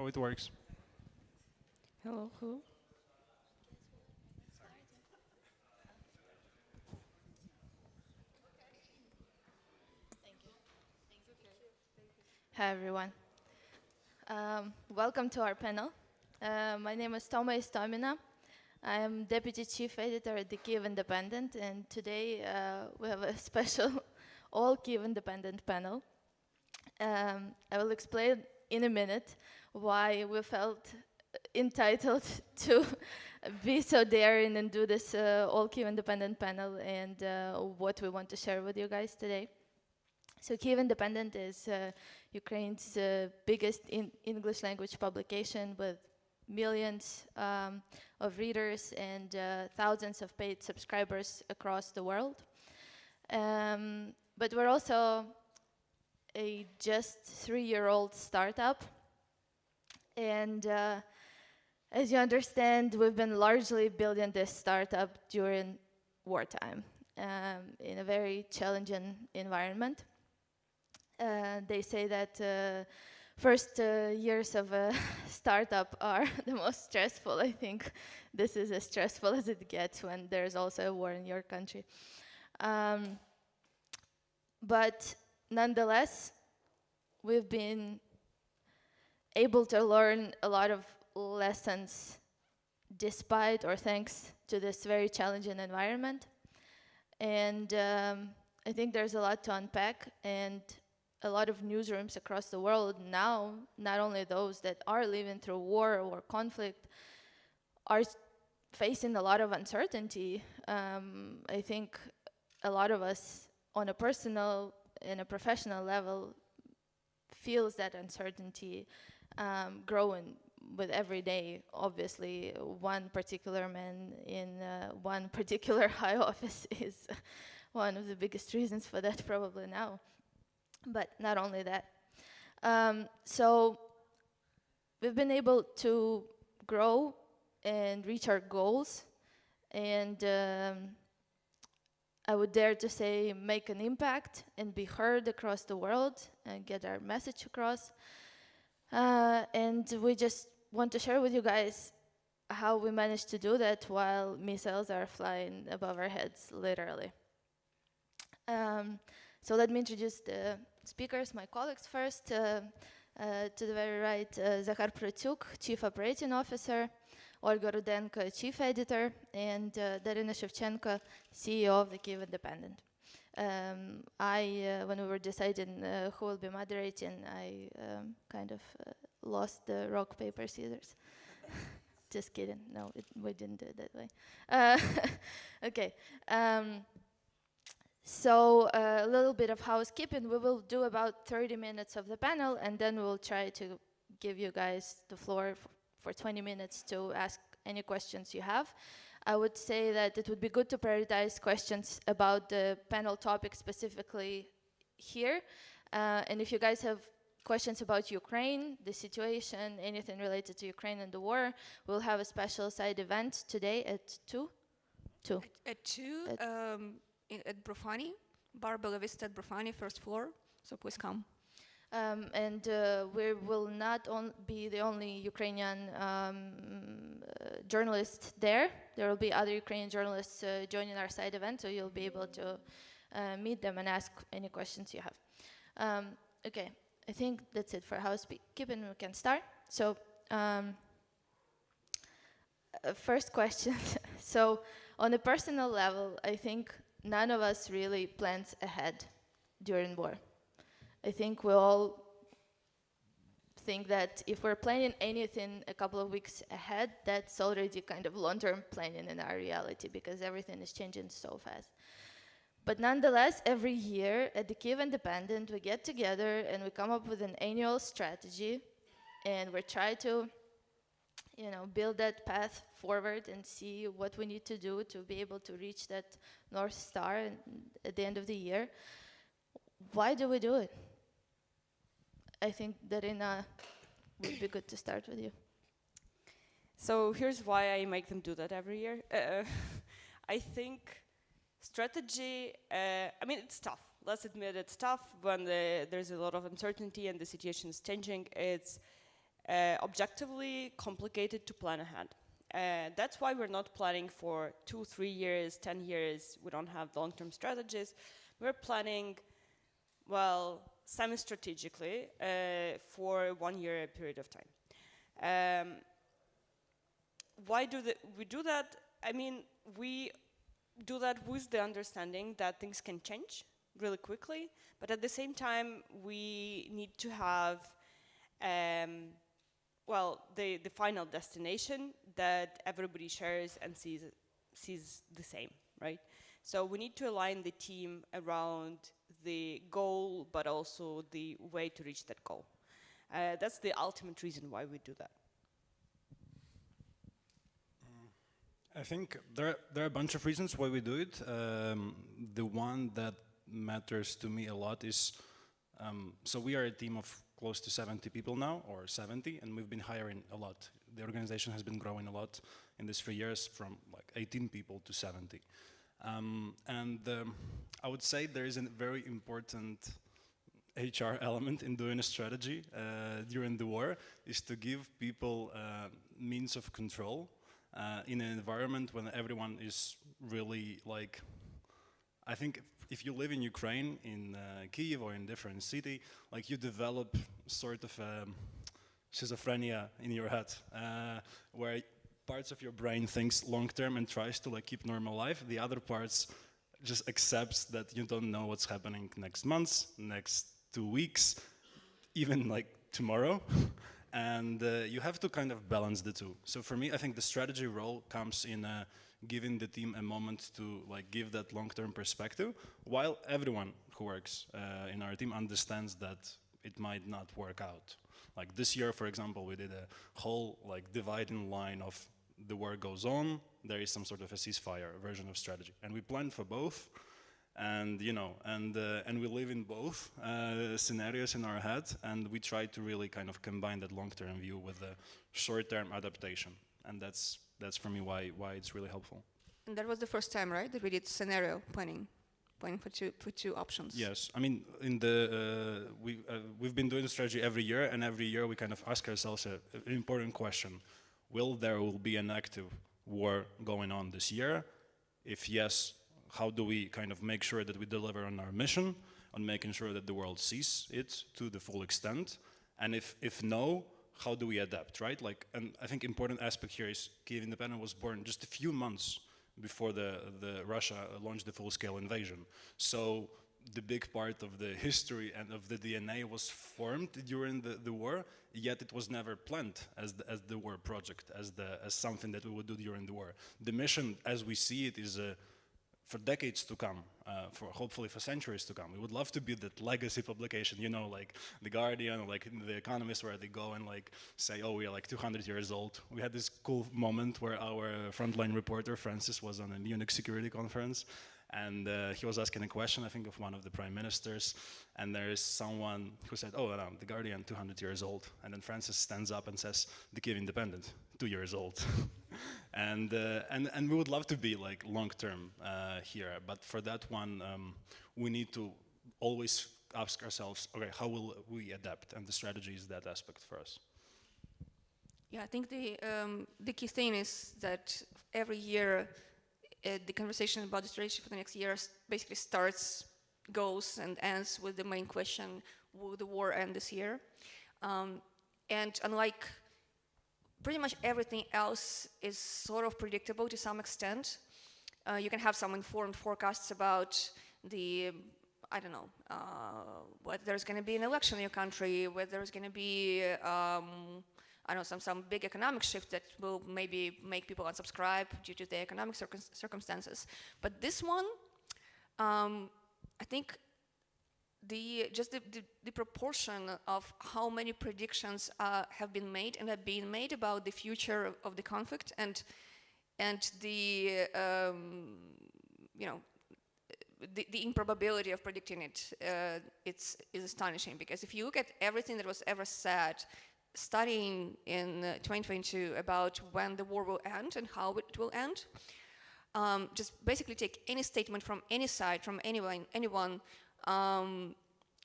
how it works. Hello, hello. Hi, everyone. Welcome to our panel. My name is Toma Istomina. I am Deputy Chief Editor at the Kyiv Independent, and today we have a special all Kyiv Independent panel. I will explain in a minute why we felt entitled to be so daring and do this all Kyiv Independent panel, and what we want to share with you guys today. So Kyiv Independent is Ukraine's biggest English language publication with millions of readers and thousands of paid subscribers across the world. But we're also a just 3-year-old startup. And as you understand, we've been largely building this startup during wartime in a very challenging environment. They say that first years of a startup are the most stressful. I think this is as stressful as it gets when there's also a war in your country. But nonetheless, we've been able to learn a lot of lessons despite or thanks to this very challenging environment. And I think there's a lot to unpack, and a lot of newsrooms across the world now, not only those that are living through war or conflict, are facing a lot of uncertainty. I think a lot of us on a personal and a professional level feels that uncertainty growing with every day. Obviously, one particular man in one particular high office is one of the biggest reasons for that probably now. But not only that. So we've been able to grow and reach our goals, and I would dare to say make an impact and be heard across the world and get our message across. And we just want to share with you guys how we managed to do that while missiles are flying above our heads, literally. So let me introduce the speakers, my colleagues first. To the very right, Zakhar Protyuk, Chief Operating Officer, Olga Rudenko, Chief Editor, and Darina Shevchenko, CEO of the Kyiv Independent. When we were deciding who will be moderating, I kind of lost the rock, paper, scissors. Just kidding. No, we didn't do it that way. Okay. So a little bit of housekeeping. We will do about 30 minutes of the panel, and then we'll try to give you guys the floor for 20 minutes to ask any questions you have. I would say that it would be good to prioritize questions about the panel topic specifically here. And if you guys have questions about Ukraine, the situation, anything related to Ukraine and the war, we'll have a special side event today at 2? At 2, at Brufani, Bar Bella Vista at Brufani, first floor, so please come. And we will not be the only Ukrainian journalist there. There will be other Ukrainian journalists joining our side event, so you'll be able to meet them and ask any questions you have. Okay, I think that's it for housekeeping. We can start. So, first question. So, on a personal level, I think none of us really plans ahead during war. I think we all think that if we're planning anything a couple of weeks ahead, that's already kind of long-term planning in our reality because everything is changing so fast. But nonetheless, every year at the Kyiv Independent, we get together and we come up with an annual strategy, and we try to build that path forward and see what we need to do to be able to reach that North Star at the end of the year. Why do we do it? I think Darina would be good to start with you. So here's why I make them do that every year. I think strategy, it's tough. Let's admit it's tough when there's a lot of uncertainty and the situation is changing. It's objectively complicated to plan ahead. That's why we're not planning for 2, 3 years, 10 years. We don't have long-term strategies. We're planning, well, semi-strategically for 1 year period of time. Why do we do that? I mean, we do that with the understanding that things can change really quickly, but at the same time, we need to have, well, the final destination that everybody shares and sees the same, right? So we need to align the team around the goal, but also the way to reach that goal. That's the ultimate reason why we do that. I think there are a bunch of reasons why we do it. The one that matters to me a lot is, so we are a team of close to 70 people now, or 70, and we've been hiring a lot. The organization has been growing a lot in these 3 years, from like 18 people to 70. I would say there is a very important HR element in doing a strategy during the war, is to give people means of control in an environment when everyone is really like, I think if you live in Ukraine, in Kyiv or in different city, like you develop sort of schizophrenia in your head, where parts of your brain thinks long term and tries to like keep normal life. The other parts just accepts that you don't know what's happening next month, next 2 weeks, even like tomorrow. And you have to kind of balance the two. So for me, I think the strategy role comes in giving the team a moment to like give that long-term perspective, while everyone who works in our team understands that it might not work out. Like this year, for example, we did a whole like dividing line of the war goes on, there is some sort of a ceasefire version of strategy, and we planned for both. And you know, and we live in both scenarios in our head, and we try to really kind of combine that long-term view with the short-term adaptation, and that's for me why it's really helpful. And that was the first time, right, that we did scenario planning for two options. Yes, I mean, in the we've been doing the strategy every year, and every year we kind of ask ourselves an important question: will be an active war going on this year? If yes, how do we kind of make sure that we deliver on our mission, on making sure that the world sees it to the full extent? And if no, how do we adapt, right? Like, and I think important aspect here is Kyiv Independent was born just a few months before the Russia launched the full-scale invasion. So the big part of the history and of the DNA was formed during the war, yet it was never planned as the war project, as something that we would do during the war. The mission, as we see it, is for decades to come, hopefully for centuries to come. We would love to be that legacy publication, you know, like The Guardian, like The Economist, where they go and like say, oh, we are like 200 years old. We had this cool moment where our frontline reporter, Francis, was on a Munich security conference, and he was asking a question, I think, of one of the prime ministers, and there is someone who said, oh, no, The Guardian, 200 years old. And then Francis stands up and says, the Kyiv Independent, 2 years old. And we would love to be like long-term here, but for that one, we need to always ask ourselves, okay, how will we adapt? And the strategy is that aspect for us. Yeah, I think the key thing is that every year the conversation about the strategy for the next year basically starts, goes, and ends with the main question: will the war end this year? And unlike pretty much everything else is sort of predictable to some extent. You can have some informed forecasts about the, I don't know, whether there's going to be an election in your country, whether there's going to be, I don't know, some big economic shift that will maybe make people unsubscribe due to the economic circumstances. But this one, I think the proportion of how many predictions have been made and have been made about the future of the conflict, and the you know, the improbability of predicting it, is astonishing. Because if you look at everything that was ever said, studying in 2022 about when the war will end and how it will end, just basically take any statement from any side, from anyone.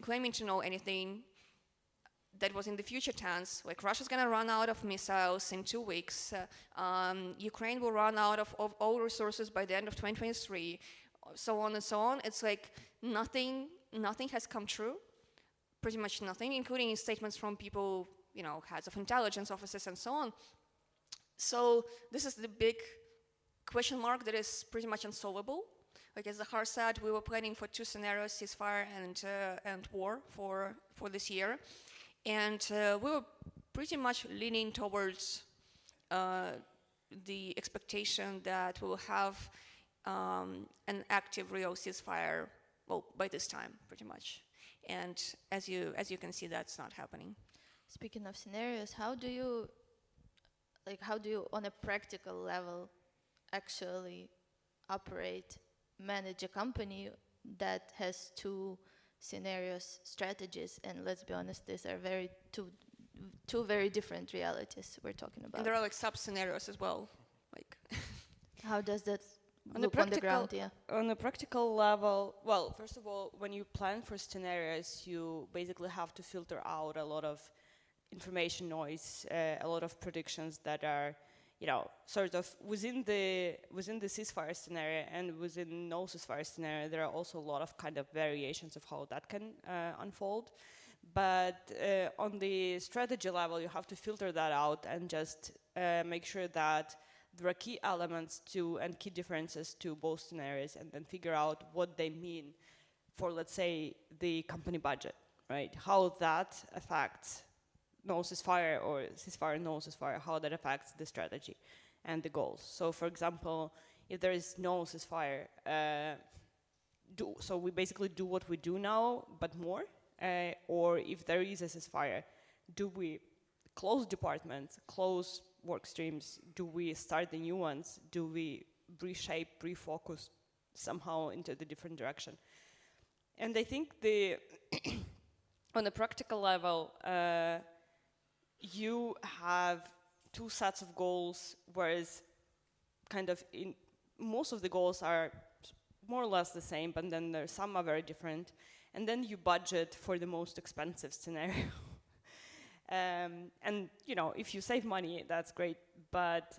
Claiming to know anything, that was in the future tense, like Russia's gonna run out of missiles in 2 weeks, Ukraine will run out of all resources by the end of 2023, so on and so on. It's like nothing has come true, pretty much nothing, including statements from people, you know, heads of intelligence offices and so on. So this is the big question mark that is pretty much unsolvable. Like as Zahar said, we were planning for 2 scenarios, ceasefire and war for this year. And we were pretty much leaning towards the expectation that we will have an active real ceasefire, well, by this time, pretty much. And as you can see, that's not happening. Speaking of scenarios, how do you, on a practical level, actually operate, manage a company that has 2 scenarios, strategies, and let's be honest, these are two very different realities we're talking about. And there are like sub-scenarios as well. Like, how does that On look on the ground? Yeah. On a practical level, well, first of all, when you plan for scenarios, you basically have to filter out a lot of information noise, a lot of predictions that are, you know, sort of within the ceasefire scenario and within no ceasefire scenario. There are also a lot of kind of variations of how that can unfold. But on the strategy level, you have to filter that out and just make sure that there are key elements to and key differences to both scenarios, and then figure out what they mean for, let's say, the company budget, right? How that affects no ceasefire or ceasefire, no ceasefire, how that affects the strategy and the goals. So, for example, if there is no ceasefire, so we basically do what we do now, but more. Or if there is a ceasefire, do we close departments, close work streams? Do we start the new ones? Do we reshape, refocus somehow into the different direction? And I think on a practical level, you have 2 sets of goals, whereas kind of in most of the goals are more or less the same, but then some are very different. And then you budget for the most expensive scenario. And you know, if you save money, that's great. But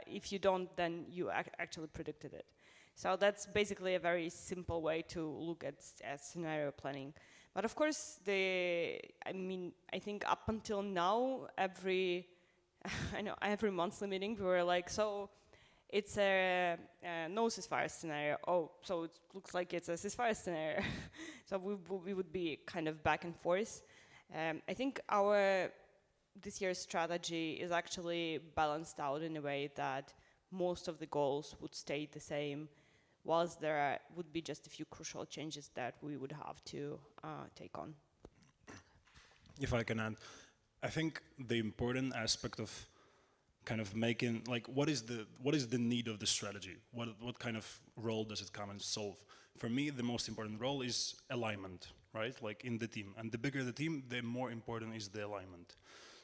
if you don't, then you actually predicted it. So that's basically a very simple way to look at scenario planning. But of course, I think up until now, every monthly meeting, we were like, so it's a no ceasefire scenario. Oh, so it looks like it's a ceasefire scenario. So we would be kind of back and forth. I think this year's strategy is actually balanced out in a way that most of the goals would stay the same, whilst there would be just a few crucial changes that we would have to take on. If I can add, I think the important aspect of kind of making, like, what is the need of the strategy? What kind of role does it come and solve? For me, the most important role is alignment, right? Like in the team. And the bigger the team, the more important is the alignment.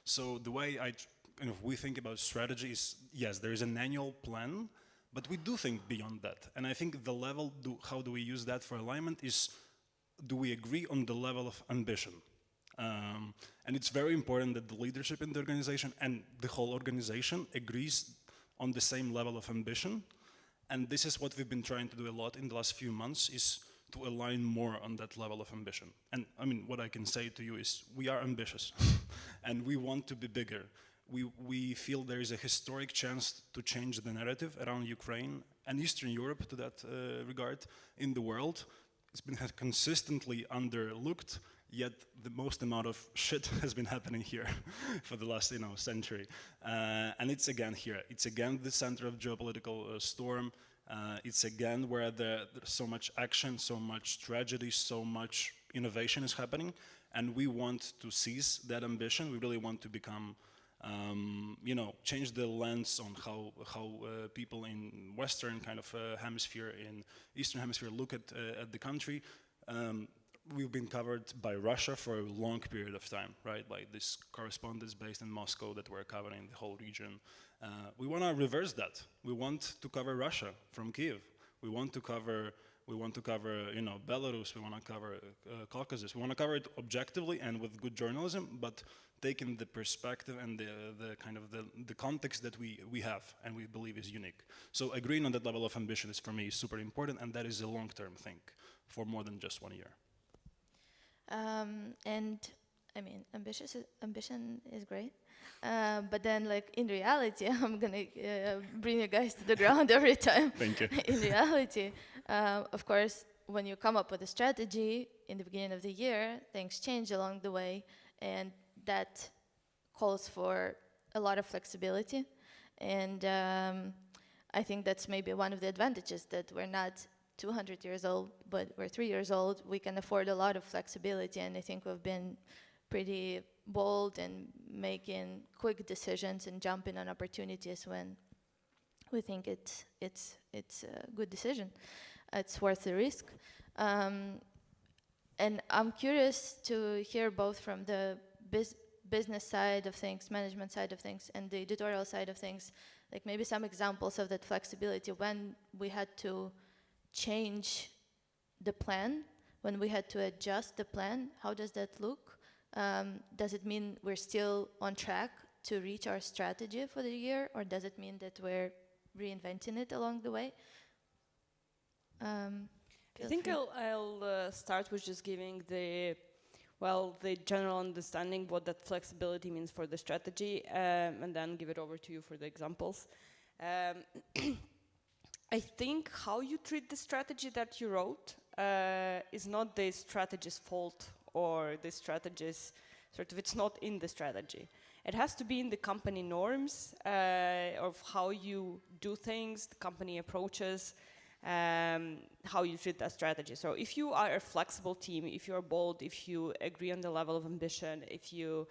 So the way we think about strategy is, yes, there is an annual plan, but we do think beyond that. And I think the level, how do we use that for alignment is, do we agree on the level of ambition? And it's very important that the leadership in the organization and the whole organization agrees on the same level of ambition. And this is what we've been trying to do a lot in the last few months, is to align more on that level of ambition. And I mean, what I can say to you is we are ambitious and we want to be bigger. We feel there is a historic chance to change the narrative around Ukraine and Eastern Europe to that regard in the world. It's been consistently underlooked, yet the most amount of shit has been happening here for the last century. And it's again here. It's again the center of geopolitical storm. It's again where there's so much action, so much tragedy, so much innovation is happening. And we want to seize that ambition. We really want to become, change the lens on how people in Western kind of hemisphere, in Eastern hemisphere look at the country. We've been covered by Russia for a long period of time, right? Like this correspondents based in Moscow that were covering the whole region. We want to reverse that. We want to cover Russia from Kyiv. We want to cover We want to cover, you know, Belarus. We want to cover Caucasus. We want to cover it objectively and with good journalism, but taking the perspective and the kind of the context that we have and we believe is unique. So agreeing on that level of ambition is for me super important, and that is a long-term thing for more than just 1 year. And I mean, ambition is great, but then like in reality, I'm gonna bring you guys to the ground every time. Thank you. In reality, of course, when you come up with a strategy in the beginning of the year, things change along the way, and that calls for a lot of flexibility. And I think that's maybe one of the advantages, that we're not 200 years old, but we're 3 years old. We can afford a lot of flexibility, and I think we've been pretty bold in making quick decisions and jumping on opportunities when we think it's a good decision. It's worth the risk. And I'm curious to hear both from the business side of things, management side of things, and the editorial side of things, like maybe some examples of that flexibility when we had to change the plan, when we had to adjust the plan. How does that look? Does it mean we're still on track to reach our strategy for the year, or does it mean that we're reinventing it along the way? I think I'll start with just giving the general understanding what that flexibility means for the strategy, and then give it over to you for the examples. I think how you treat the strategy that you wrote is not the strategy's fault, or the strategy's it's not in the strategy. It has to be in the company norms of how you do things, the company approaches, how you treat that strategy. So if you are a flexible team, if you're bold, if you agree on the level of ambition, if you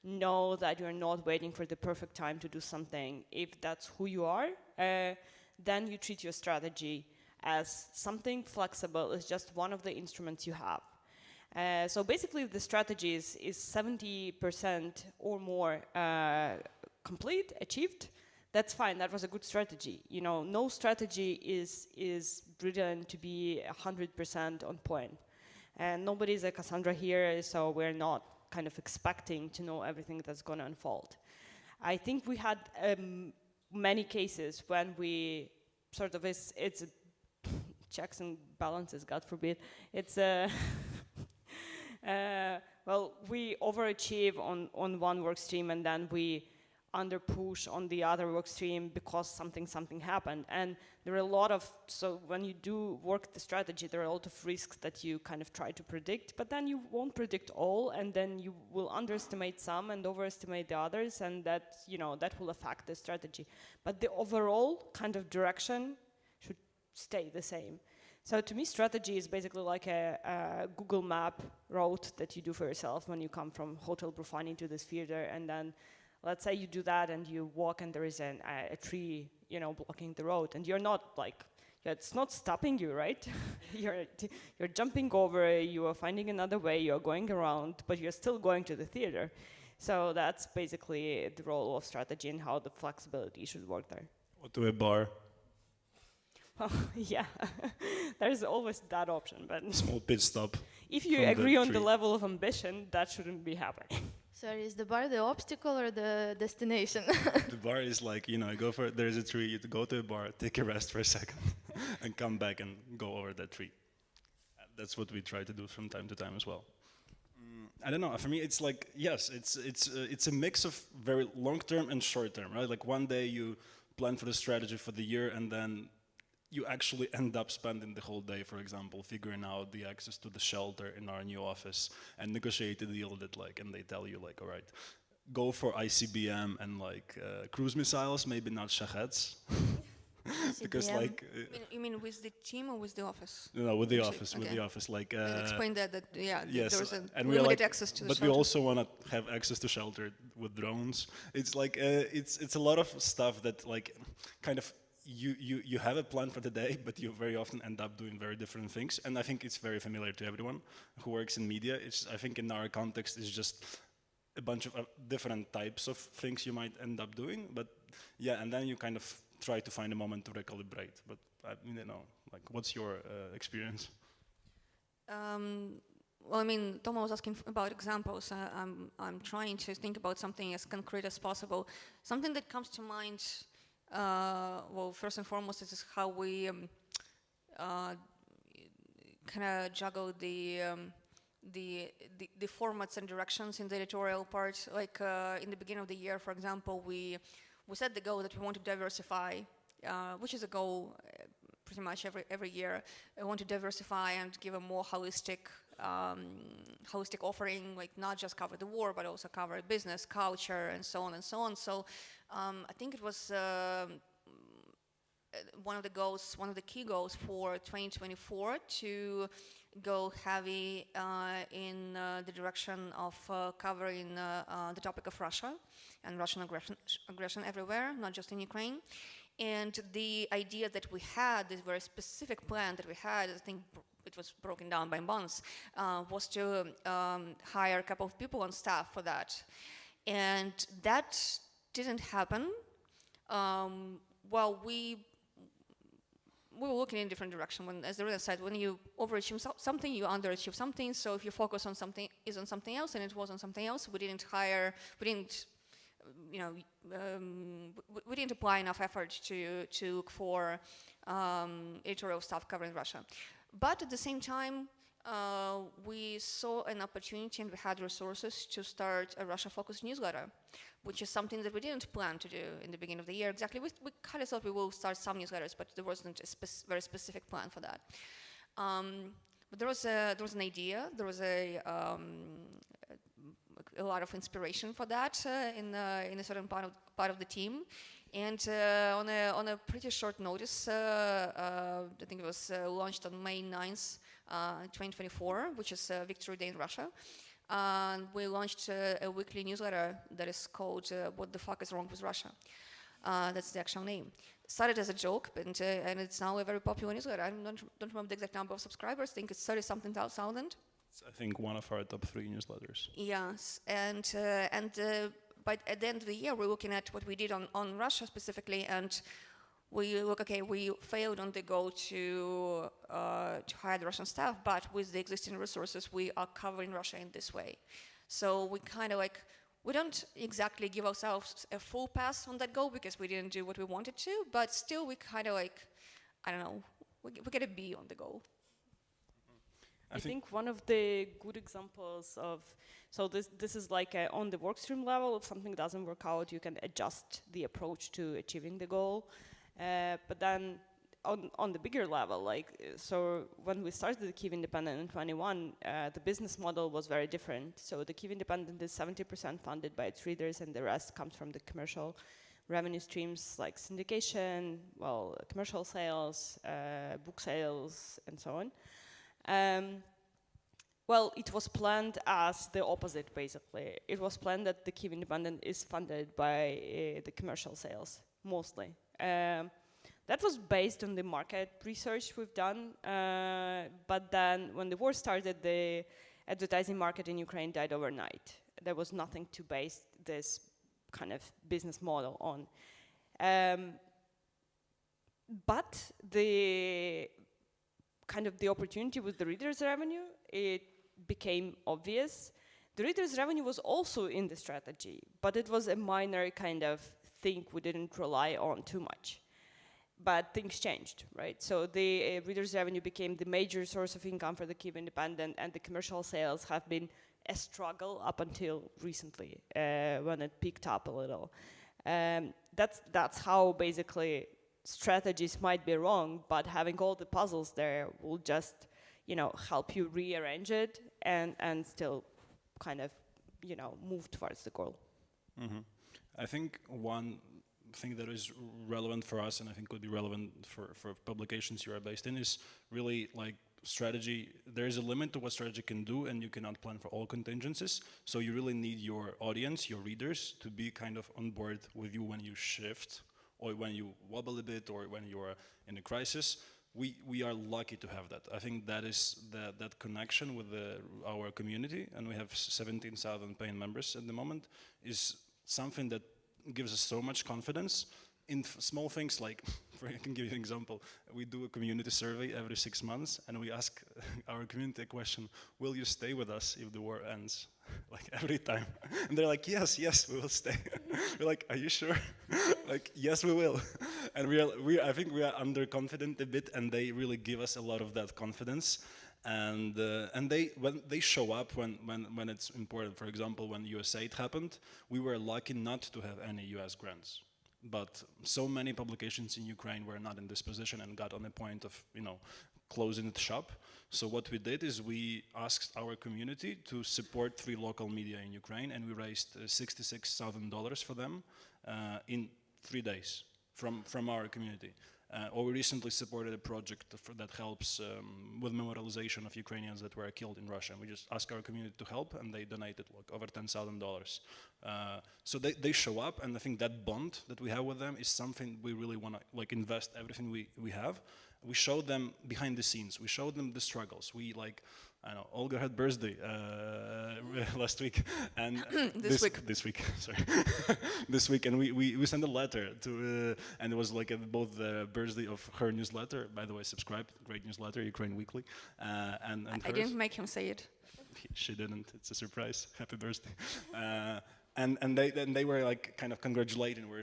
know that you're not waiting for the perfect time to do something, if that's who you are, then you treat your strategy as something flexible, as just one of the instruments you have. So basically, if the strategy is 70% or more complete, achieved, that's fine. That was a good strategy. You know, no strategy is written to be 100% on point. And nobody's a Cassandra here, so we're not kind of expecting to know everything that's going to unfold. I think we had many cases when we sort of it's a checks and balances, God forbid. It's a we overachieve on one work stream, and then we under push on the other work stream because something happened. And there are a lot of, so when you do work the strategy, there are a lot of risks that you kind of try to predict, but then you won't predict all, and then you will underestimate some and overestimate the others, and that, you know, that will affect the strategy. But the overall kind of direction should stay the same. So to me, strategy is basically like a Google map route that you do for yourself when you come from Hotel Brufani to this theater, and then let's say you do that and you walk and there is a tree, you know, blocking the road, and you're not like, it's not stopping you, right? you're jumping over, you are finding another way, you're going around, but you're still going to the theater. So that's basically the role of strategy and how the flexibility should work there. Or to a bar. Well, yeah, there's always that option, but Small pit stop. if you agree on the level of ambition, that shouldn't be happening. Sorry, is the bar the obstacle or the destination? The bar is like, you know, you go for it, there's a tree, you go to a bar, take a rest for a second, and come back and go over that tree. That's what we try to do from time to time as well. I don't know, for me it's like, yes, it's a mix of very long-term and short-term, right? Like one day you plan for the strategy for the year, and then you actually end up spending the whole day, for example, figuring out the access to the shelter in our new office and negotiate a deal that, like, and they tell you, like, all right, go for ICBM and like cruise missiles, maybe not Shaheds. Because like you mean with the team or with the office? No, with the Actually, office, okay. with the office, like Explain that yes, there's a and limited like, access to the but shelter. we also want to have access to shelter with drones. It's like it's a lot of stuff that like kind of you have a plan for the day, but you very often end up doing very different things. And I think it's very familiar to everyone who works in media. It's, I think in our context, it's just a bunch of different types of things you might end up doing. But yeah, and then you kind of try to find a moment to recalibrate. But you know, Like, what's your experience? Well, I mean, Toma was asking about examples. I'm trying to think about something as concrete as possible. Something that comes to mind, well, first and foremost, is how we kind of juggle the formats and directions in the editorial part. Like in the beginning of the year, for example, we set the goal that we want to diversify, which is a goal pretty much every year. I want to diversify and give a more holistic offering, like not just cover the war, but also cover business, culture, and so on and so on. So I think it was one of the key goals for 2024 to go heavy in the direction of covering the topic of Russia and Russian aggression everywhere, not just in Ukraine. And the idea that we had, this very specific plan that we had, I think it was broken down by months, was to hire a couple of people on staff for that. And that didn't happen. Well, we were looking in a different direction. As the reader said, when you overachieve something, you underachieve something. So if your focus on something is on something else, and it was on something else, we didn't apply enough effort to look for editorial staff covering Russia. But at the same time, we saw an opportunity and we had resources to start a Russia-focused newsletter, which is something that we didn't plan to do in the beginning of the year. Exactly, we kind of thought we will start some newsletters, but there wasn't a very specific plan for that. But there was an idea, there was a lot of inspiration for that in a certain part of the team. And on a pretty short notice, I think it was launched on May 9th, 2024, which is Victory Day in Russia. And we launched a weekly newsletter that is called What the Fuck is Wrong with Russia? That's the actual name. Started as a joke, and it's now a very popular newsletter. I don't remember the exact number of subscribers. I think it's 30-something thousand. It's, I think, one of our top 3 newsletters. Yes, but at the end of the year, we're looking at what we did on Russia specifically, and we look, okay, we failed on the goal to hire the Russian staff, but with the existing resources, we are covering Russia in this way. So we kind of like, we don't exactly give ourselves a full pass on that goal because we didn't do what we wanted to, but still we kind of like, I don't know, we get a B on the goal. I think one of the good examples of, so this is like on the workstream level, if something doesn't work out, you can adjust the approach to achieving the goal. But then on the bigger level, like, so when we started the Kyiv Independent in 21, the business model was very different. So the Kyiv Independent is 70% funded by its readers, and the rest comes from the commercial revenue streams like syndication, well, commercial sales, book sales, and so on. Well, it was planned as the opposite, basically. It was planned that the Kyiv Independent is funded by the commercial sales, mostly. That was based on the market research we've done, but then when the war started, the advertising market in Ukraine died overnight. There was nothing to base this kind of business model on. But the kind of the opportunity with the readers' revenue, it became obvious. The readers' revenue was also in the strategy, but it was a minor kind of thing we didn't rely on too much. But things changed, right? So the readers' revenue became the major source of income for the Kyiv Independent, and the commercial sales have been a struggle up until recently, when it picked up a little. That's how basically strategies might be wrong, but having all the puzzles there will just, help you rearrange it and still kind of, move towards the goal. Mm-hmm. I think one thing that is relevant for us, and I think would be relevant for publications you are based in, is really like strategy. There is a limit to what strategy can do, and you cannot plan for all contingencies. So you really need your audience, your readers, to be kind of on board with you when you shift, or when you wobble a bit, or when you are in a crisis. We are lucky to have that. I think that is that connection with our community, and we have 17,000 paying members at the moment, is something that gives us so much confidence in small things like, I can give you an example. We do a community survey every 6 months, and we ask our community a question: will you stay with us if the war ends? Like every time. And they're like, yes, we will stay. We're like, are you sure? Like, yes, we will. And I think we are underconfident a bit, and they really give us a lot of that confidence. And when they show up when it's important. For example, when USAID happened, we were lucky not to have any US grants. But so many publications in Ukraine were not in this position and got on the point of, closing the shop. So what we did is we asked our community to support 3 local media in Ukraine, and we raised $66,000 for them in 3 days from our community. Or we recently supported a project that helps with memorialization of Ukrainians that were killed in Russia. We just asked our community to help, and they donated over $10,000. So they show up, and I think that bond that we have with them is something we really want to invest everything we have. We show them behind the scenes. We show them the struggles. Olga had birthday last week, and this week, sorry, this week, and we sent a letter to, and it was both the birthday of her newsletter. By the way, subscribe, great newsletter, Ukraine Weekly, and I didn't make him say it. She didn't. It's a surprise. Happy birthday. And they were kind of congratulating her,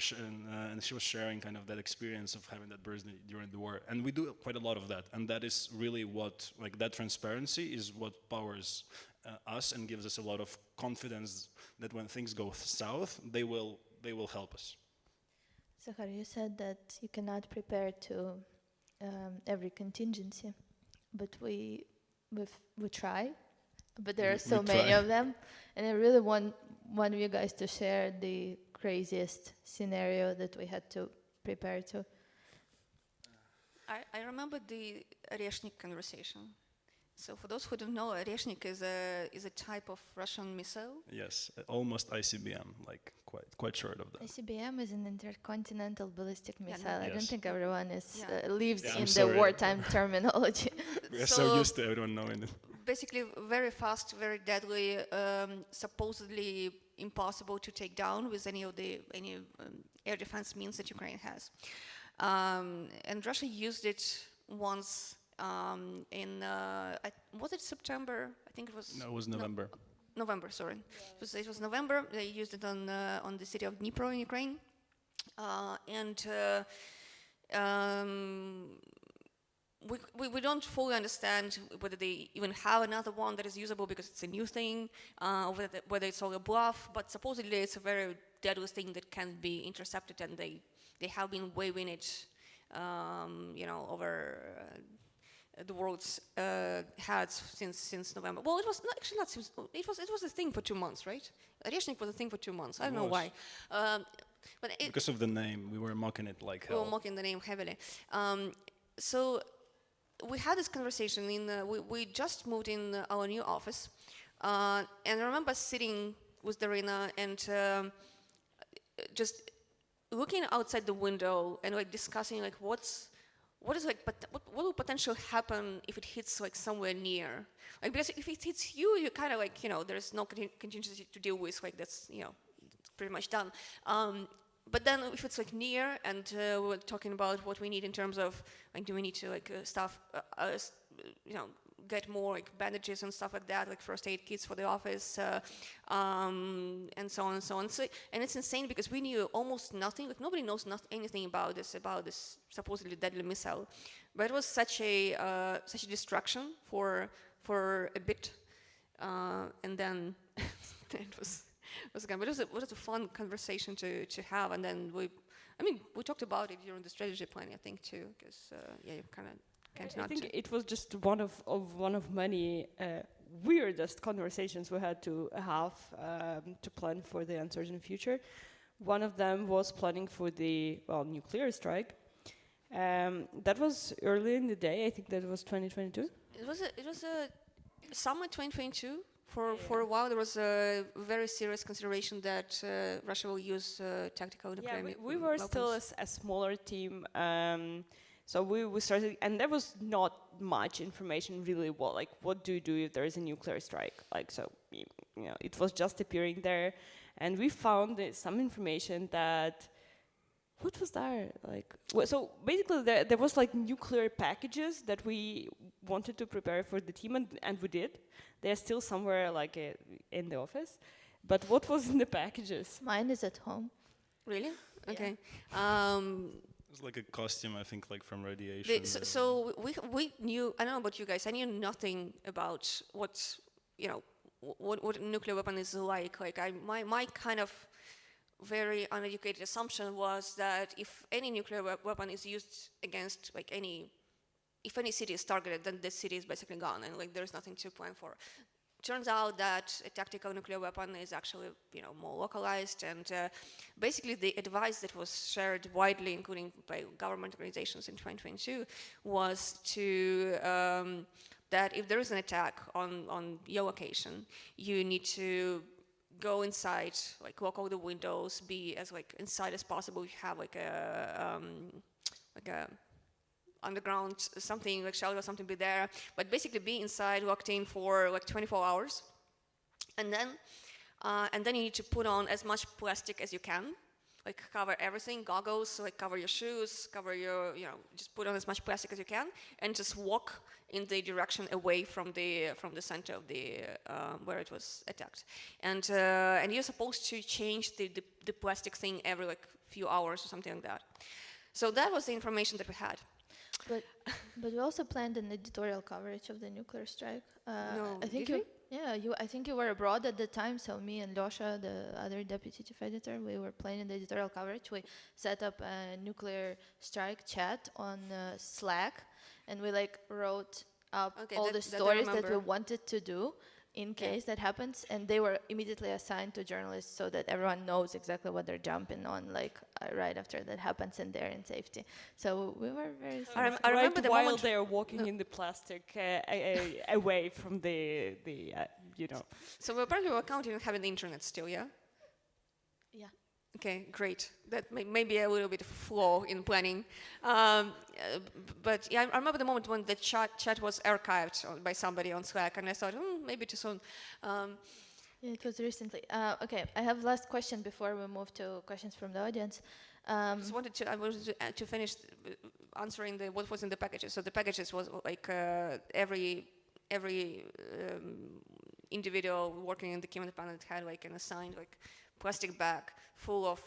and she was sharing kind of that experience of having that birthday during the war. And we do quite a lot of that, and that is really what that transparency is what powers us and gives us a lot of confidence that when things go south, they will help us. Zahar, you said that you cannot prepare to every contingency, but we try. But there are so many of them, and I really want one of you guys to share the craziest scenario that we had to prepare to. I remember the Oreshnik conversation. So for those who don't know, Oreshnik is a type of Russian missile. Yes, almost ICBM, quite short of that. ICBM is an intercontinental ballistic missile. no. I don't Yes. think everyone lives Yeah, in I'm the sorry. wartime terminology. We are so used to everyone knowing it. Basically, very fast, very deadly, supposedly impossible to take down with any air defense means that Ukraine has. And Russia used it once was it September? I think it was. No, it was November. November, sorry. Yeah. It was November. They used it on the city of Dnipro in Ukraine, we don't fully understand whether they even have another one that is usable because it's a new thing, whether it's all a bluff. But supposedly it's a very deadly thing that can be intercepted, and they have been waving it, over the world's heads since November. Well, it was actually not since. It was a thing for 2 months, right? Oreshnik was a thing for 2 months. I don't know why. But because of the name, we were mocking it like hell. We were mocking the name heavily. So we had this conversation we just moved in our new office, and I remember sitting with Darina and just looking outside the window and discussing what will potentially happen if it hits somewhere near. Because if it hits you, you kind of there's no contingency to deal with. That's pretty much done. But then if it's near, and we're talking about what we need in terms of do we need to get more bandages and stuff like that, first aid kits for the office, and so on and so on. So, and it's insane because we knew almost nothing. Nobody knows anything about this supposedly deadly missile. But it was such a distraction for a bit, and then it was again. But it was a fun conversation to have, and then we talked about it during the strategy planning, I think, too, because you kind of. I think it was just one of many weirdest conversations we had to have to plan for the uncertain future. One of them was planning for the nuclear strike. That was early in the day. I think that was 2022. It was a summer 2022. For a while, there was a very serious consideration that Russia will use tactical nuclear weapons. We were still a smaller team. So we started, and there was not much information really. What do you do if there is a nuclear strike? It was just appearing there, and we found some information that what was there? Like, so basically there was like nuclear packages that we wanted to prepare for the team, and we did. They're still somewhere like in the office. But what was in the packages? Mine is at home. Really? Yeah. Okay. It's like a costume, I think, like from radiation. So we knew. I don't know about you guys. I knew nothing about what what nuclear weapon is like. Like my kind of very uneducated assumption was that if any nuclear weapon is used against like if any city is targeted, then this city is basically gone, and like there's nothing to plan for. Turns out that a tactical nuclear weapon is actually more localized, and basically the advice that was shared widely, including by government organizations in 2022, was to that if there is an attack on your location, you need to go inside, like lock all the windows, be as like inside as possible. You have like a underground something like shelter or something be there, but basically be inside locked in for like 24 hours, and then you need to put on as much plastic as you can, like cover everything, goggles, like cover your shoes, cover your just put on as much plastic as you can, and just walk in the direction away from the center of the where it was attacked, and you're supposed to change the plastic thing every like few hours or something like that. So that was the information that we had. But we also planned an editorial coverage of the nuclear strike. No, I think did I think you were abroad at the time, so me and Losha, the other deputy chief editor, we were planning the editorial coverage. We set up a nuclear strike chat on Slack, and we like wrote up all the stories that we wanted to do in case that happens, and they were immediately assigned to journalists so that everyone knows exactly what they're jumping on, like right after that happens, and they're in safety. So we were very. I remember the while moment they're walking in the plastic away from the So apparently we're counting on having the internet still, yeah? Yeah. Okay, great. That may be a little bit of flaw in planning. But yeah, I remember the moment when the chat was archived by somebody on Slack, and I thought, maybe too soon. Yeah, it was recently. Okay, I have last question before we move to questions from the audience. I wanted to finish answering what was in the packages. So the packages was like every individual working in the Kyiv Independent had like an assigned like plastic bag full of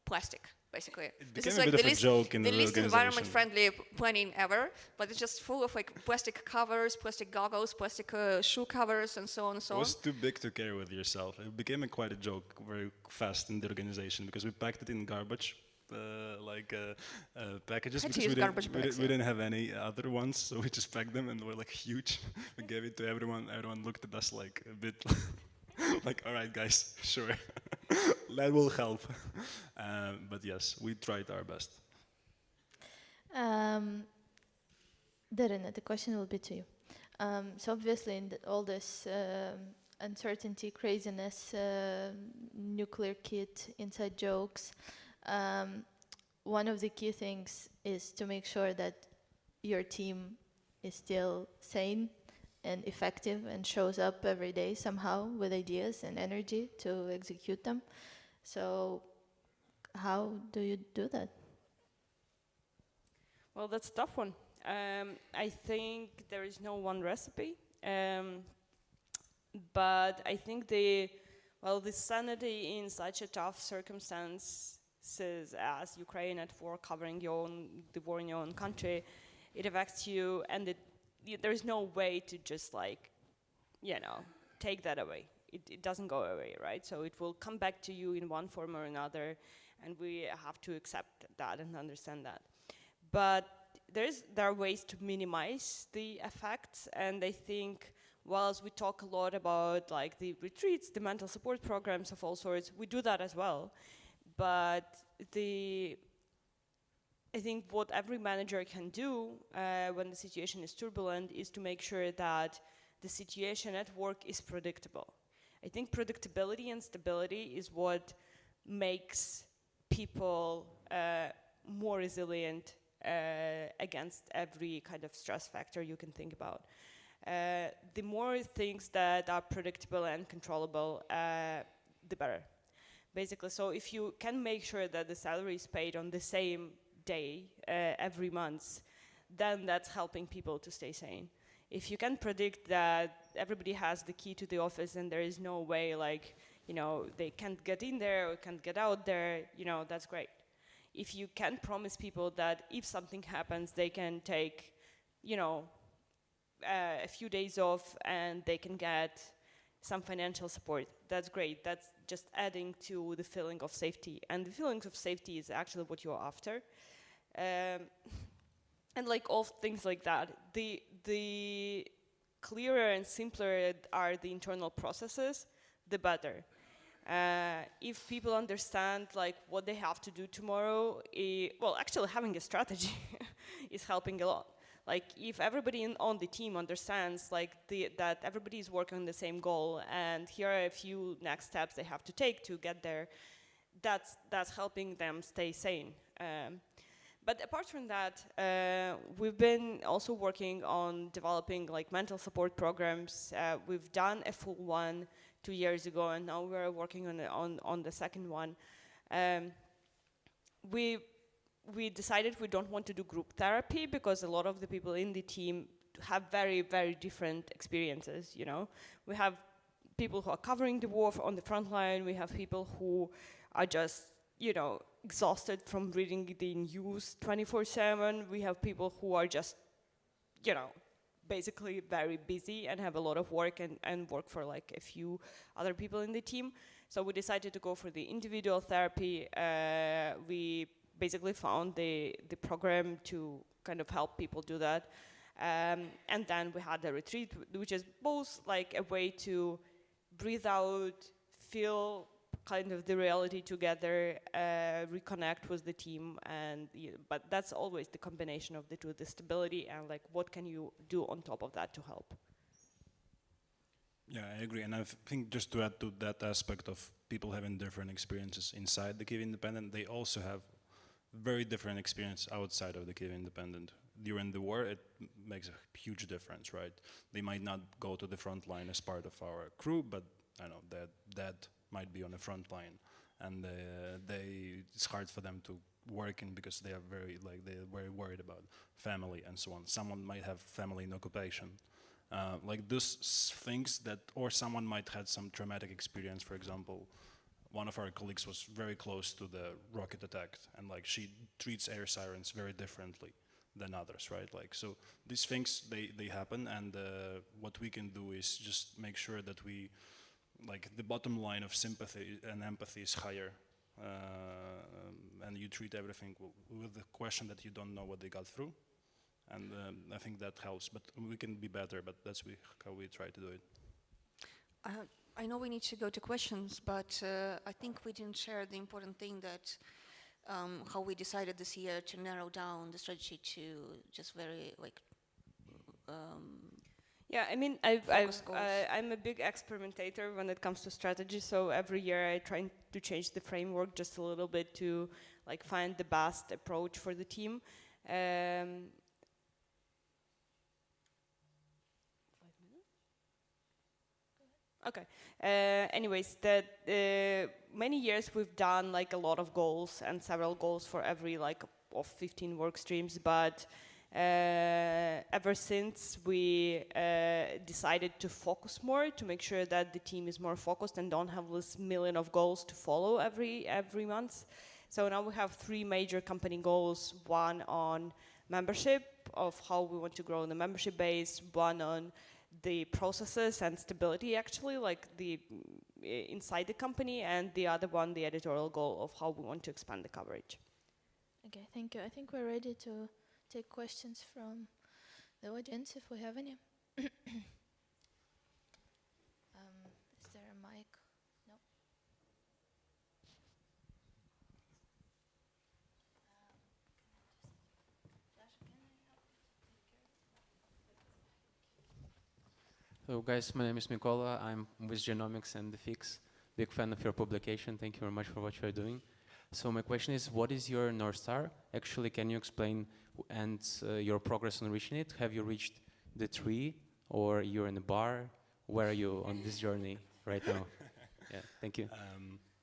plastic, basically. It became a bit of a joke in the least organization. environment-friendly planning ever, but it's just full of like plastic covers, plastic goggles, plastic shoe covers, and so on and so on. It was too big to carry with yourself. It became quite a joke very fast in the organization because we packed it in garbage. Packages because we didn't have any other ones, so we just packed them and they were like huge. We gave it to everyone. Everyone looked at us like a bit like, all right, guys, sure, that will help. But yes, we tried our best. Darina, the question will be to you. So obviously, in all this uncertainty, craziness, nuclear kit, inside jokes. One of the key things is to make sure that your team is still sane and effective and shows up every day somehow with ideas and energy to execute them. So how do you do that? Well, that's a tough one. I think there is no one recipe, but I think the sanity in such a tough circumstance as Ukraine at war, covering the war in your own country, it affects you, and there is no way to just take that away. It doesn't go away, right? So it will come back to you in one form or another, and we have to accept that and understand that. But there are ways to minimize the effects, and I think whilst we talk a lot about like the retreats, the mental support programs of all sorts, we do that as well. But I think what every manager can do when the situation is turbulent is to make sure that the situation at work is predictable. I think predictability and stability is what makes people more resilient against every kind of stress factor you can think about. The more things that are predictable and controllable, the better. basically. So if you can make sure that the salary is paid on the same day every month, then that's helping people to stay sane. If you can predict that everybody has the key to the office and there is no way, like, they can't get in there or can't get out there, that's great. If you can promise people that if something happens, they can take, a few days off and they can get some financial support, that's great. That's just adding to the feeling of safety. And the feeling of safety is actually what you're after. And like all things like that, the clearer and simpler are the internal processes, the better. If people understand like what they have to do tomorrow, well, actually having a strategy is helping a lot. Like if everybody on the team understands like that everybody is working on the same goal, and here are a few next steps they have to take to get there, that's helping them stay sane. But apart from that, we've been also working on developing like mental support programs. We've done a full one 2 years ago, and now we're working on the second one. We decided we don't want to do group therapy because a lot of the people in the team have very, very different experiences, We have people who are covering the war on the front line. We have people who are just, exhausted from reading the news 24/7. We have people who are just, basically very busy and have a lot of work and work for like a few other people in the team. So we decided to go for the individual therapy. We basically found the program to kind of help people do that. And then we had a retreat, which is both like a way to breathe out, feel kind of the reality together, reconnect with the team, but that's always the combination of the two, the stability and like what can you do on top of that to help. Yeah, I agree. And I think just to add to that aspect of people having different experiences inside the Kyiv Independent, they also have very different experience outside of the Kyiv Independent. During the war, it makes a huge difference, right? They might not go to the front line as part of our crew, but I know that dad might be on the front line, and it's hard for them to work in because they're very worried about family and so on. Someone might have family in occupation. Like those things that, or someone might have some traumatic experience. For example, one of our colleagues was very close to the rocket attack, and like she treats air sirens very differently than others, right? Like, so these things, they happen, and what we can do is just make sure that we, like, the bottom line of sympathy and empathy is higher, and you treat everything with the question that you don't know what they got through. And I think that helps, but we can be better, but that's how we try to do it. I know we need to go to questions, but I think we didn't share the important thing that how we decided this year to narrow down the strategy to just very like yeah, I mean, I'm a big experimentator when it comes to strategy, so every year I try to change the framework just a little bit to like find the best approach for the team. Okay. Anyways, many years we've done like a lot of goals and several goals for every like of 15 work streams, but ever since we decided to focus more, to make sure that the team is more focused and don't have this million of goals to follow every month. So now we have 3 major company goals: one on membership, of how we want to grow the membership base; one on the processes and stability, actually, like the inside the company, and the other one, the editorial goal of how we want to expand the coverage. Okay, thank you. I think we're ready to take questions from the audience, if we have any. Is there a mic? No. Hello guys, my name is Mikola. I'm with Genomics and the Fix. Big fan of your publication. Thank you very much for what you're doing. So my question is, what is your North Star? Actually, can you explain your progress on reaching it? Have you reached the 3, or you're in a bar? Where are you on this journey right now? Yeah, thank you.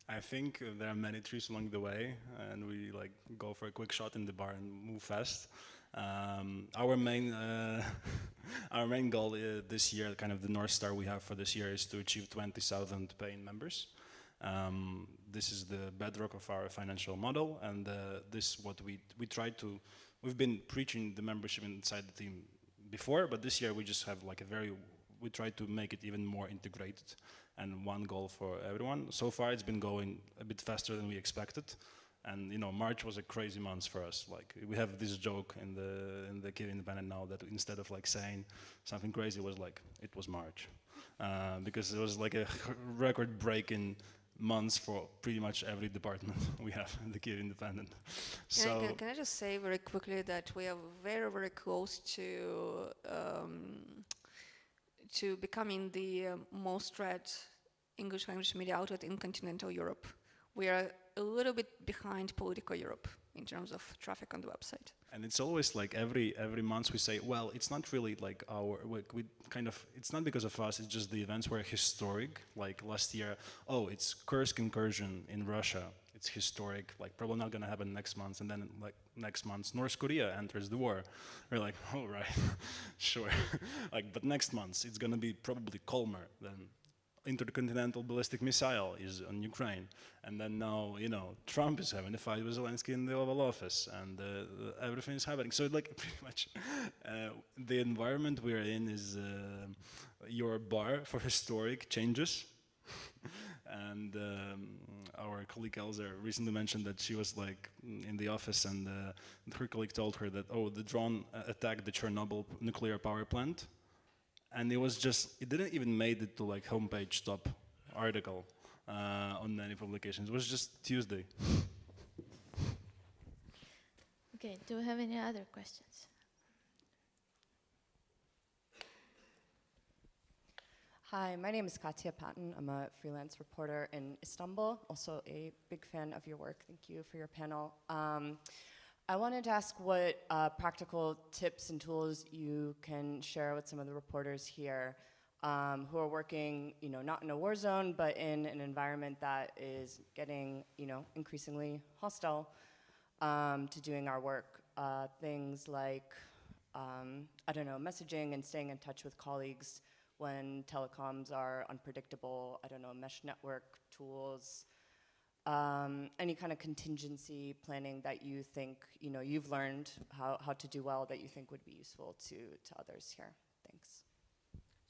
I think there are many trees along the way, and we like go for a quick shot in the bar and move fast. Our main our main goal this year, kind of the North Star we have for this year, is to achieve 20,000 paying members. This is the bedrock of our financial model, and this what we try to. We've been preaching the membership inside the team before, but this year we just have like we try to make it even more integrated and one goal for everyone. So far it's been going a bit faster than we expected. And March was a crazy month for us. Like we have this joke in the Kyiv Independent now that instead of like saying something crazy, it was like it was March, because it was like a record-breaking months for pretty much every department we have in the Kyiv Independent. Can I just say very quickly that we are very, very close to becoming the most read English language media outlet in continental Europe. We are a little bit behind political Europe in terms of traffic on the website. And it's always like every month we say, well, it's not really like we kind of, it's not because of us, it's just the events were historic. Like last year, it's Kursk incursion in Russia. It's historic, like probably not gonna happen next month. And then like next month, North Korea enters the war. We're like, all right, sure. Like, but next month, it's gonna be probably calmer than intercontinental ballistic missile is on Ukraine, and then now Trump is having a fight with Zelensky in the Oval Office, and everything is happening. So like pretty much the environment we're in is your bar for historic changes. And our colleague Elza recently mentioned that she was like in the office, and her colleague told her that the drone attacked the Chernobyl nuclear power plant. And it didn't even made it to like homepage top article on many publications. It was just Tuesday. Okay, do we have any other questions? Hi, my name is Katya Patton. I'm a freelance reporter in Istanbul, also a big fan of your work. Thank you for your panel. I wanted to ask what practical tips and tools you can share with some of the reporters here who are working, not in a war zone, but in an environment that is getting, increasingly hostile to doing our work. Things like, messaging and staying in touch with colleagues when telecoms are unpredictable, mesh network tools, any kind of contingency planning that you think, you've learned how to do well that you think would be useful to others here. Thanks.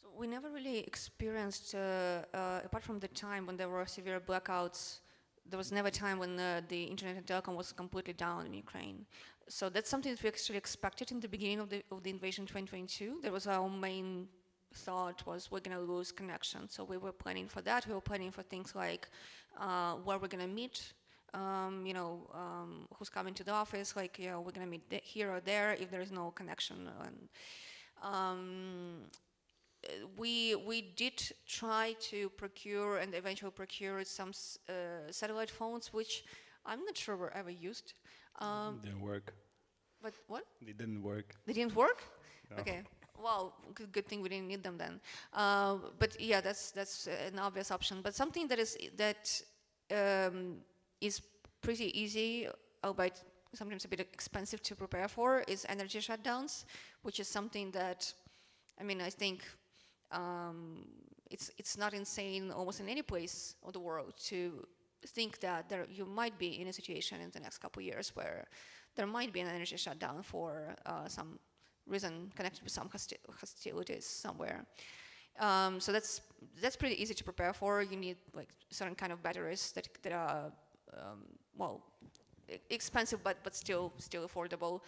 So we never really experienced, apart from the time when there were severe blackouts, there was never a time when the internet and telecom was completely down in Ukraine. So that's something that we actually expected in the beginning of the invasion 2022. That was our main thought, was we're going to lose connection. So we were planning for that. We were planning for things like where we're going to meet, who's coming to the office, like, we're going to meet here or there if there is no connection. And we did try to procure and eventually procured some satellite phones, which I'm not sure were ever used. Didn't work. But what? They didn't work. They didn't work? No. Okay. Well, good thing we didn't need them then. But yeah, that's an obvious option. But something that is pretty easy, albeit sometimes a bit expensive to prepare for, is energy shutdowns, which is something that, I think it's not insane almost in any place of the world to think that you might be in a situation in the next couple of years where there might be an energy shutdown for some reason connected with some hostilities somewhere. So that's pretty easy to prepare for. You need like certain kind of batteries that are expensive but still affordable.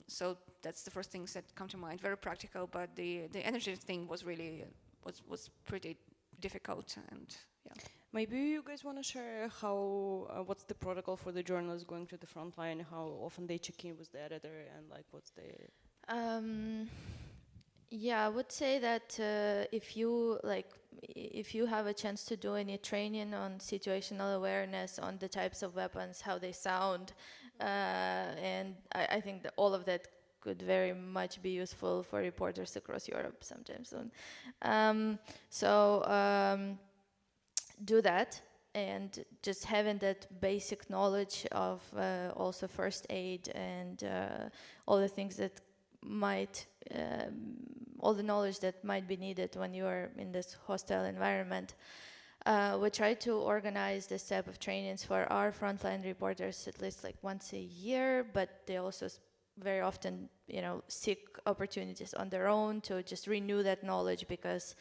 So that's the first things that come to mind. Very practical, but the energy thing was really was pretty difficult, and yeah. Maybe you guys want to share how what's the protocol for the journalists going to the front line, how often they check in with the editor, and like what's the... Yeah, I would say that if you have a chance to do any training on situational awareness, on the types of weapons, how they sound, and I think that all of that could very much be useful for reporters across Europe sometime soon. Do that, and just having that basic knowledge of also first aid and all the things that might, all the knowledge that might be needed when you are in this hostile environment. We try to organize this type of trainings for our frontline reporters at least like once a year, but they also very often, you know, seek opportunities on their own to just renew that knowledge, because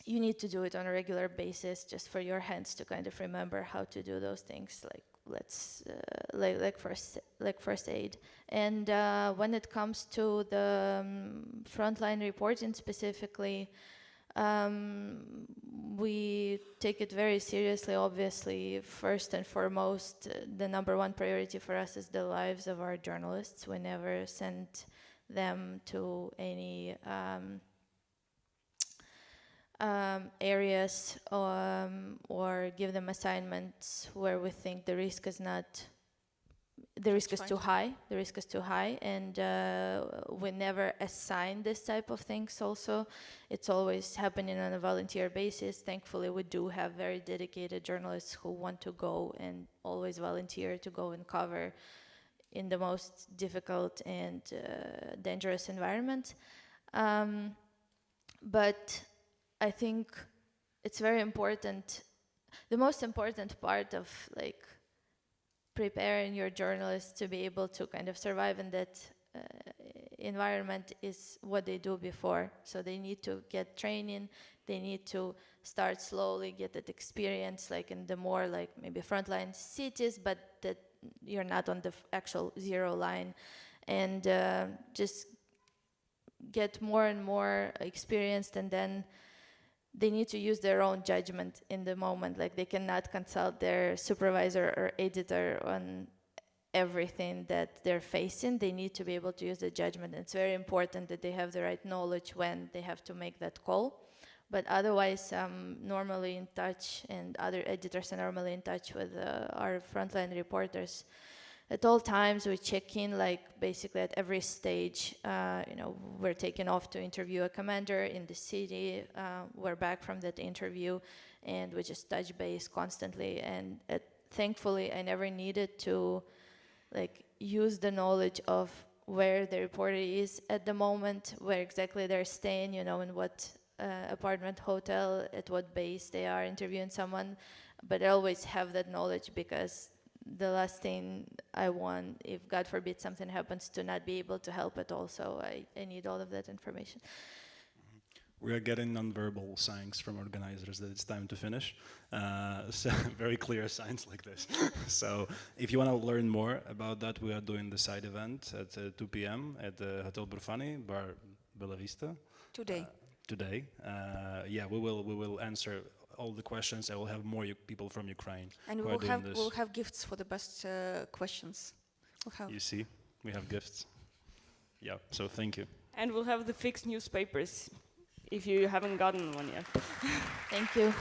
you need to do it on a regular basis just for your hands to kind of remember how to do those things, like first aid. And when it comes to the frontline reporting specifically, we take it very seriously. Obviously, first and foremost, the number one priority for us is the lives of our journalists. We never send them to any areas or give them assignments where we think the risk is too high. The risk is too high, and we never assign this type of things. Also, it's always happening on a volunteer basis. Thankfully, we do have very dedicated journalists who want to go and always volunteer to go and cover in the most difficult and dangerous environment. But I think it's very important. The most important part of like preparing your journalists to be able to kind of survive in that environment is what they do before. So they need to get training, they need to start slowly, get that experience like in the more like maybe frontline cities, but that you're not on the actual zero line, and just get more and more experienced, and then they need to use their own judgment in the moment. Like they cannot consult their supervisor or editor on everything that they're facing. They need to be able to use the judgment. And it's very important that they have the right knowledge when they have to make that call. But otherwise, I'm normally in touch, and other editors are normally in touch with our frontline reporters. At all times, we check in, like basically at every stage. You know, we're taking off to interview a commander in the city. We're back from that interview, and we just touch base constantly. And thankfully, I never needed to like use the knowledge of where the reporter is at the moment, where exactly they're staying, you know, in what apartment, hotel, at what base they are interviewing someone. But I always have that knowledge, because the last thing I want, if God forbid something happens, to not be able to help at all. So I need all of that information. We are getting non-verbal signs from organizers that it's time to finish. So very clear signs like this. So if you want to learn more about that, we are doing the side event at 2 p.m. at the Hotel Burfani, Bar Bella Vista. Today. Today. Yeah, we will answer all the questions. I will have more people from Ukraine. And who are doing this. we'll have gifts for the best questions. You see, we have gifts. Yeah, so thank you. And we'll have the fixed newspapers if you haven't gotten one yet. Thank you.